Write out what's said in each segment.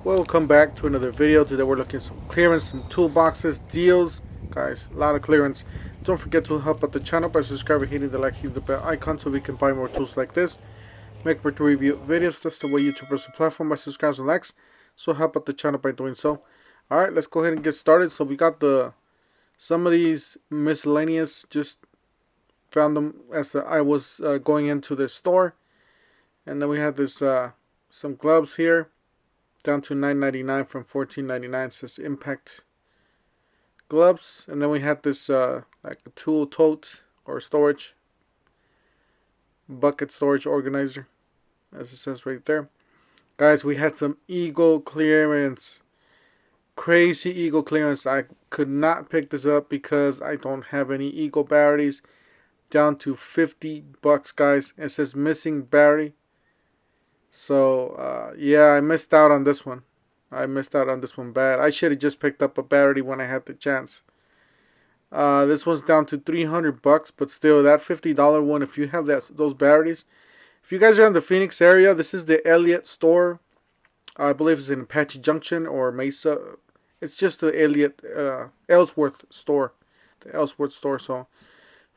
Welcome back to another video. Today we're looking at some clearance, some toolboxes, deals. Guys, a lot of clearance. Don't forget to help out the channel by subscribing, hitting the like, hitting the bell icon so we can buy more tools like this. Make more review videos. That's the way YouTubers platform by subscribing and likes. So help out the channel by doing so. Alright, let's go ahead and get started. So we got some of these miscellaneous, just found them as I was going into the store. And then we have this some gloves here. Down to $9.99 from $14.99. Says Impact gloves, and then we had this like a tool tote or storage bucket storage organizer, as it says right there. Guys, we had some Eagle clearance, crazy Eagle clearance. I could not pick this up because I don't have any Eagle batteries. Down to $50, guys. It says missing battery. So, yeah, I missed out on this one. I missed out on this one bad. I should have just picked up a battery when I had the chance. This one's down to $300, but still, that $50 one, if you have those batteries. If you guys are in the Phoenix area, this is the Elliott store. I believe it's in Apache Junction or Mesa. It's just the Elliott, Ellsworth store. The Ellsworth store, so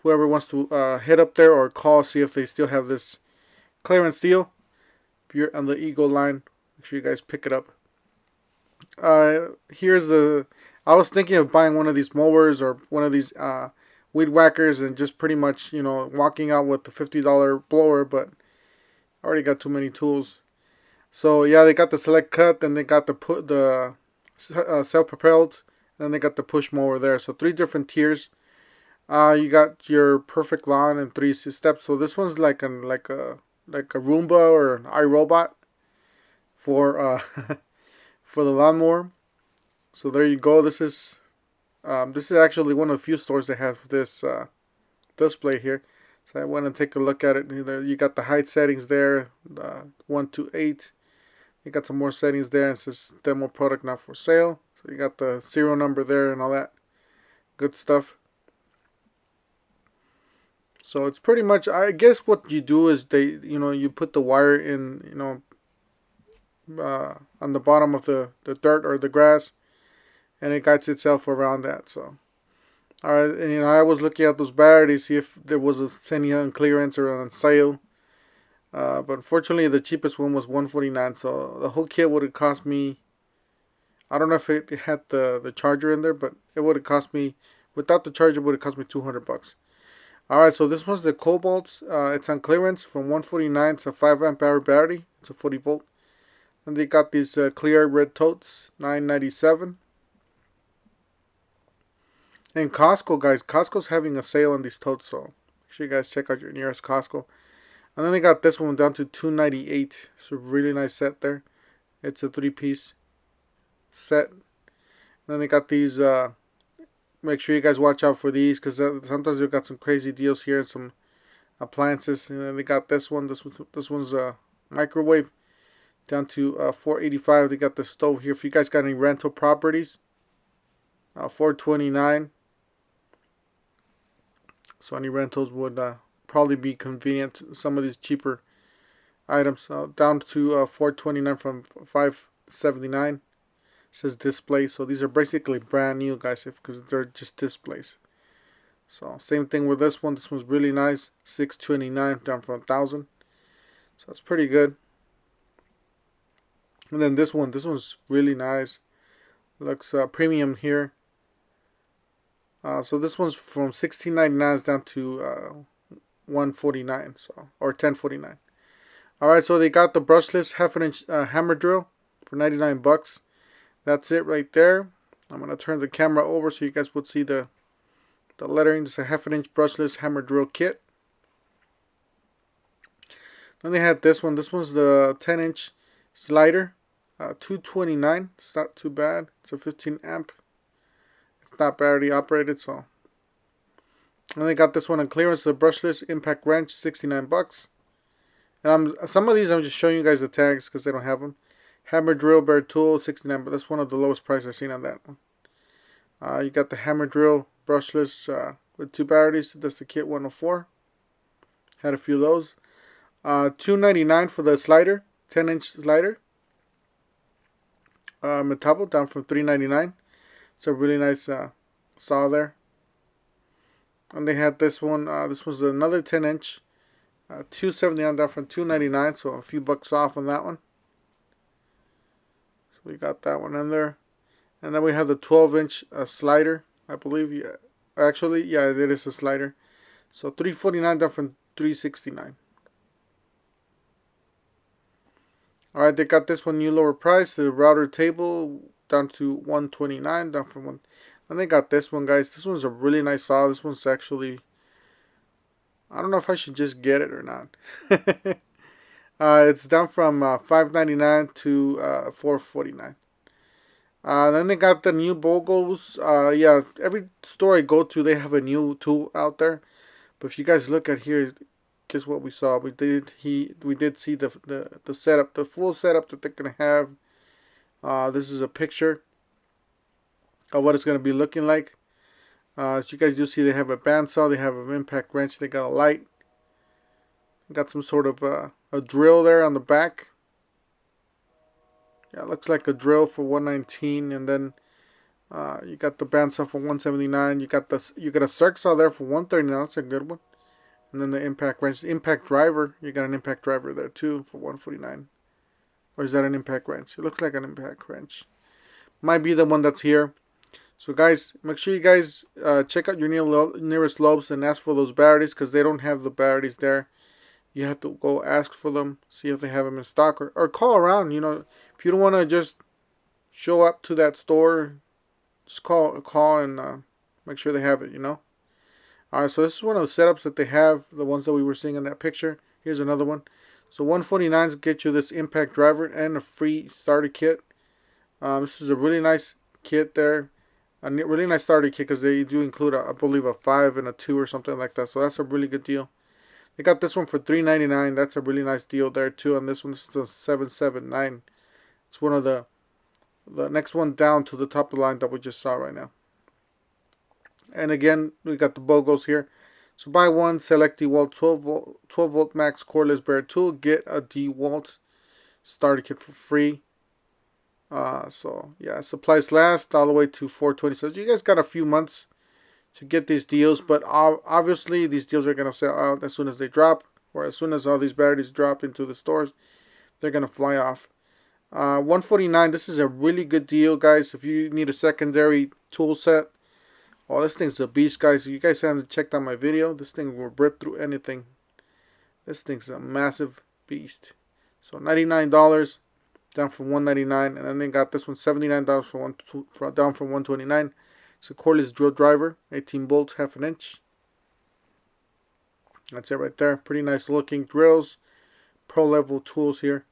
whoever wants to head up there or call, see if they still have this clearance deal. If you're on the Eagle line, make sure you guys pick it up. I was thinking of buying one of these mowers or one of these weed whackers and just pretty much, walking out with the $50 blower, but I already got too many tools. So yeah, they got the select cut, then they got the self-propelled, and then they got the push mower there. So 3 different tiers. You got your perfect lawn in 3 steps. So this one's like a Roomba or an iRobot for for the lawnmower. So there you go. This is actually one of the few stores that have this display here. So I went and take a look at it. You got the height settings there, 1 to 8. You got some more settings there. It says demo product not for sale. So you got the serial number there and all that good stuff. So it's pretty much, I guess what you do is you put the wire in, on the bottom of the dirt or the grass, and it guides itself around that. So, alright, and I was looking at those batteries, see if there was any on clearance or on sale. But unfortunately, the cheapest one was $149. So the whole kit would have cost me, I don't know if it had the charger in there, but it would have cost me, without the charger, it would have cost me $200. Alright, so this one's the Cobalt. It's on clearance from $149. It's a 5 amp hour battery. It's a 40 volt. And they got these clear red totes, $9.97. And Costco, guys. Costco's having a sale on these totes, so make sure you guys check out your nearest Costco. And then they got this one down to $2.98. It's a really nice set there. It's a 3-piece set. And then they got these... make sure you guys watch out for these, because sometimes they've got some crazy deals here and some appliances. And then they got this one. This one's a microwave, down to $4.85. They got the stove here. If you guys got any rental properties, $4.29. So any rentals would probably be convenient. Some of these cheaper items, down to $4.29 from $5.79. Says display. So these are basically brand new, guys, because they're just displays. So same thing with this one. This one's really nice, $6.29 down from $1,000. So that's pretty good. And then this one's really nice. Looks premium here. So this one's from $16.99 down to $149, so, or $10.49. All right, so they got the brushless 1/2 inch hammer drill for $99. That's it right there. I'm going to turn the camera over so you guys would see the lettering. It's a 1/2 inch brushless hammer drill kit. Then they had this one. This one's the 10 inch slider. $229. It's not too bad. It's a 15 amp. It's not battery operated, so. And they got this one on clearance. The brushless impact wrench, $69. And some of these I'm just showing you guys the tags because they don't have them. Hammer drill bare tool, $69, but that's one of the lowest prices I've seen on that one. You got the hammer drill brushless with 2 batteries. That's the kit 104. Had a few of those. $2.99 for the slider, 10 inch slider. Metabo down from $3.99. It's a really nice saw there. And they had this one. This was another 10-inch, $2.79 down from $2.99, so a few bucks off on that one. So we got that one in there. And then we have the 12-inch slider, I believe. Yeah, actually, yeah, it is a slider. So $3.49 down from $3.69. All right, they got this one new lower price. The router table down to $129 down from one. And they got this one, guys. This one's a really nice saw. This one's actually, I don't know if I should just get it or not. It's down from $5.99 to $4.49. Then they got the new BOGOs. Yeah, every store I go to, they have a new tool out there. But if you guys look at here, guess what we saw? We did see the setup, the full setup that they're gonna have. This is a picture of what it's gonna be looking like. As you guys do see, they have a bandsaw, they have an impact wrench, they got a light, got some sort of a drill there on the back. Yeah, it looks like a drill for $119, and then you got the bandsaw for $179. You got a circ saw there for $139. That's a good one. And then the impact wrench, impact driver. You got an impact driver there too for $149. Or is that an impact wrench? It looks like an impact wrench. Might be the one that's here. So guys, make sure you guys check out your nearest Lowe's and ask for those batteries, because they don't have the batteries there. You have to go ask for them, see if they have them in stock, or call around. You know, if you don't want to just show up to that store, just call and make sure they have it, you know. Alright, so this is one of the setups that they have, the ones that we were seeing in that picture. Here's another one. So $149 get you this impact driver and a free starter kit. This is a really nice kit there. A really nice starter kit, because they do include, I believe, a 5 and a 2 or something like that. So that's a really good deal. They got this one for $3.99. That's a really nice deal there too. On this one, this is a $7.79. It's one of the next one down to the top of the line that we just saw right now. And again, we got the BOGOs here. So buy one, select Dewalt 12 volt max cordless bare tool, get a Dewalt starter kit for free. So yeah, supplies last all the way to 4/20. So you guys got a few months to get these deals, but obviously these deals are gonna sell out as soon as they drop, or as soon as all these batteries drop into the stores, they're gonna fly off. $149. This is a really good deal, guys. If you need a secondary tool set, oh, this thing's a beast, guys. You guys haven't checked out my video. This thing will rip through anything. This thing's a massive beast. So $99 down from $199, and then they got this one $79 down from $129. It's a cordless drill driver, 18 bolts, 1/2 inch. That's it right there. Pretty nice looking drills, pro level tools here.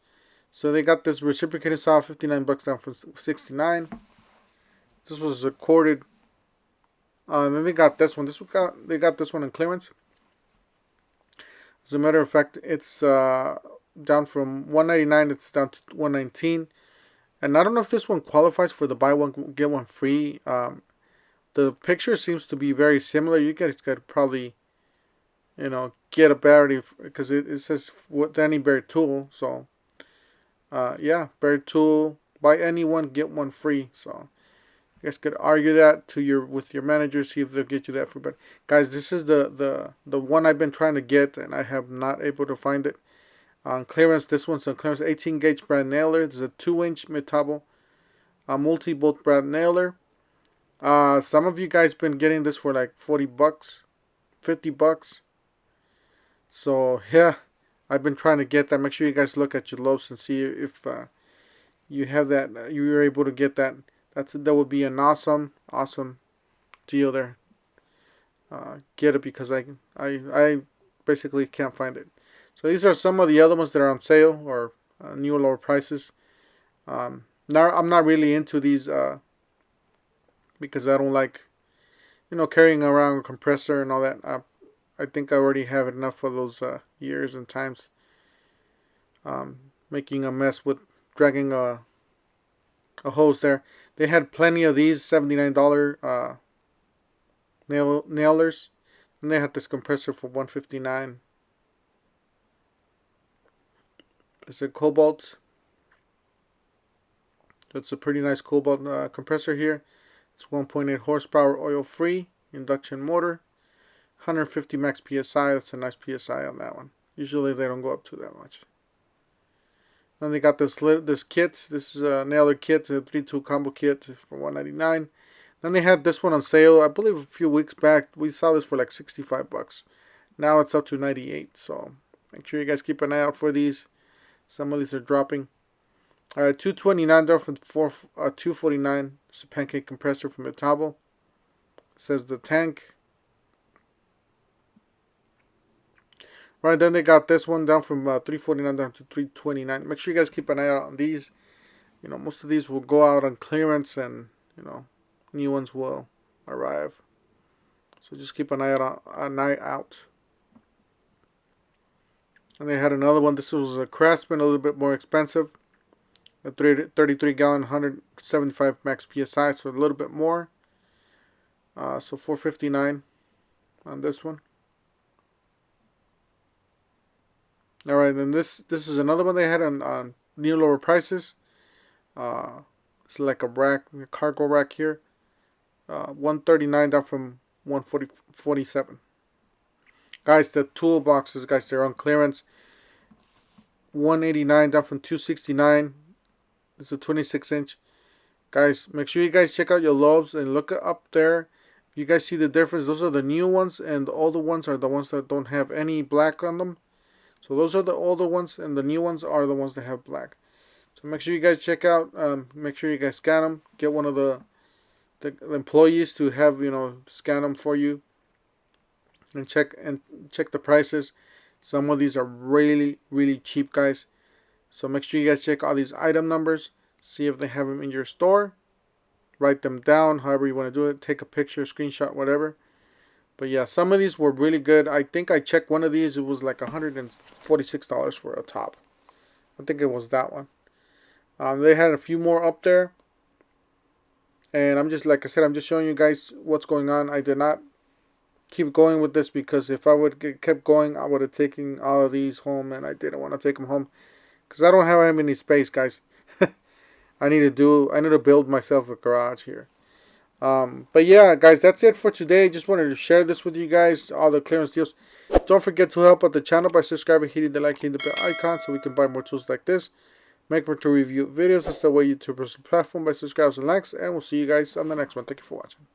So they got this reciprocating saw, $59 down from $69. This was a corded. And then they got this one. They got this one in clearance. As a matter of fact, it's down from $199. It's down to $119. And I don't know if this one qualifies for the buy one get one free. The picture seems to be very similar. You guys could probably, you know, get a battery, because it says with any bare tool. So yeah, bare tool, buy any one get one free. So you guys could argue that with your manager, see if they'll get you that free. But guys, this is the one I've been trying to get, and I have not able to find it on clearance. This one's on clearance. 18 gauge brad nailer. This is a 2-inch Metabo multi-bolt brad nailer. Some of you guys been getting this for like $40, $50. So yeah, I've been trying to get that. Make sure you guys look at your Lowe's and see if you have that. You were able to get that. That would be an awesome deal there. Get it, because I basically can't find it. So these are some of the other ones that are on sale, or new lower prices. Now I'm not really into these because I don't like, you know, carrying around a compressor and all that. I think I already have enough for those years and times. Making a mess with dragging a hose there. They had plenty of these $79 nailers, and they had this compressor for $159. It's a Cobalt. That's a pretty nice Cobalt compressor here. It's 1.8 horsepower, oil free, induction motor, 150 max psi. That's a nice psi on that one. Usually they don't go up to that much. Then they got this kit. This is a nailer kit, a 3-tool combo kit for $199. Then they had this one on sale. I believe a few weeks back we saw this for like 65 bucks. Now it's up to 98. So make sure you guys keep an eye out for these. Some of these are dropping. Alright, $229 down from $249. It's a Pancake compressor from Metabo. It says the tank. Right, then they got this one down from $349 down to $329. Make sure you guys keep an eye out on these. You know, most of these will go out on clearance, and you know, new ones will arrive. So just keep an eye out. And they had another one. This was a Craftsman, a little bit more expensive. A 33 gallon, 175 max psi, so a little bit more. So $459 on this one. Alright, then this is another one they had on new lower prices. It's like a rack, a cargo rack here. $139 down from $147. Guys, the toolboxes, guys, they're on clearance. $189 down from $269. It's a 26-inch. Guys, make sure you guys check out your Lowe's and look up there. You guys see the difference? Those are the new ones, and the older ones are the ones that don't have any black on them. So those are the older ones, and the new ones are the ones that have black. So make sure you guys check out. Make sure you guys scan them. Get one of the employees to have, you know, scan them for you, and check the prices. Some of these are really cheap, guys. So make sure you guys check all these item numbers. See if they have them in your store. Write them down, however you want to do it. Take a picture, screenshot, whatever. But yeah, some of these were really good. I think I checked one of these. It was like $146 for a top. I think it was that one. They had a few more up there. And I'm just, like I said, I'm just showing you guys what's going on. I did not keep going with this because if I would kept going, I would have taken all of these home, and I didn't want to take them home because I don't have any space, guys. I need to build myself a garage here. But yeah, guys, that's it for today. Just wanted to share this with you guys, all the clearance deals. Don't forget to help out the channel by subscribing, hitting the like, hitting the bell icon so we can buy more tools like this. Make more to review videos. That's the way YouTubers platform by subscribes and likes, and we'll see you guys on the next one. Thank you for watching.